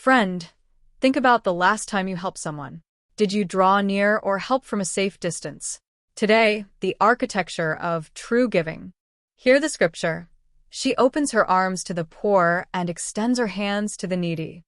Friend, think about the last time you helped someone. Did you draw near or help from a safe distance? Today, the architecture of true giving. Hear the scripture. She opens her arms to the poor and extends her hands to the needy.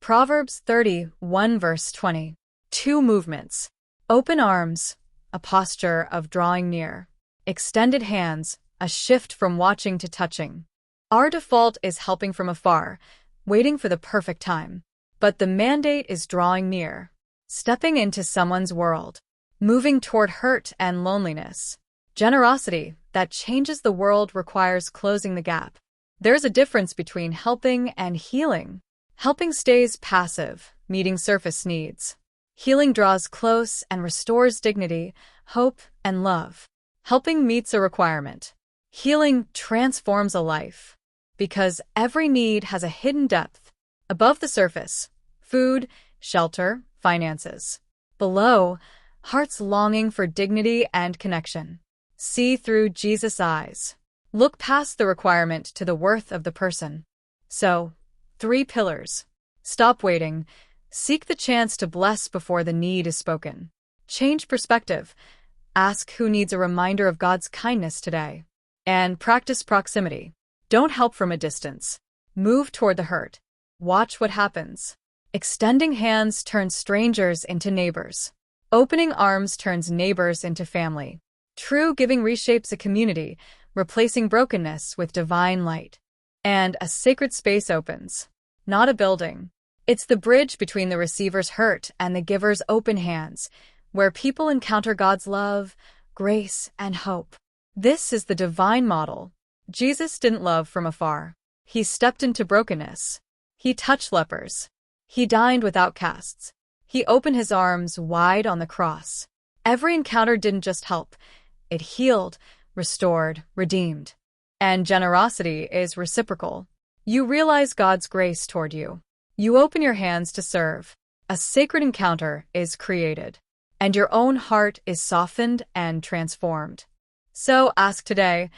Proverbs 31 verse 20. Two movements. Open arms, a posture of drawing near. Extended hands, a shift from watching to touching. Our default is helping from afar, waiting for the perfect time. But the mandate is drawing near, stepping into someone's world, moving toward hurt and loneliness. Generosity that changes the world requires closing the gap. There's a difference between helping and healing. Helping stays passive, meeting surface needs. Healing draws close and restores dignity, hope, and love. Helping meets a requirement. Healing transforms a life. Because every need has a hidden depth. Above the surface, food, shelter, finances. Below, hearts longing for dignity and connection. See through Jesus' eyes. Look past the requirement to the worth of the person. So, 3 pillars. Stop waiting. Seek the chance to bless before the need is spoken. Change perspective. Ask who needs a reminder of God's kindness today. And practice proximity. Don't help from a distance. Move toward the hurt. Watch what happens. Extending hands turns strangers into neighbors. Opening arms turns neighbors into family. True giving reshapes a community, replacing brokenness with divine light. And a sacred space opens. Not a building. It's the bridge between the receiver's hurt and the giver's open hands, where people encounter God's love, grace, and hope. This is the divine model. Jesus didn't love from afar. He stepped into brokenness. He touched lepers. He dined with outcasts. He opened his arms wide on the cross. Every encounter didn't just help. It healed, restored, redeemed. And generosity is reciprocal. You realize God's grace toward you. You open your hands to serve. A sacred encounter is created. And your own heart is softened and transformed. So ask today,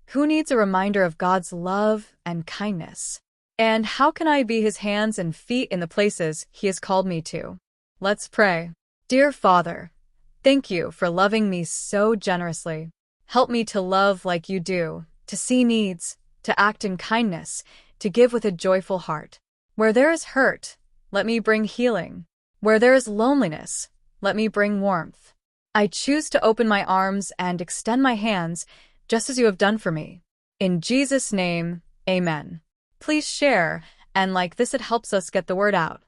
who needs a reminder of God's love and kindness? And how can I be his hands and feet in the places he has called me to? Let's pray. Dear Father, thank you for loving me so generously. Help me to love like you do, to see needs, to act in kindness, to give with a joyful heart. Where there is hurt, let me bring healing. Where there is loneliness, let me bring warmth. I choose to open my arms and extend my hands, just as you have done for me. In Jesus' name, amen. Please share and like this, it helps us get the word out.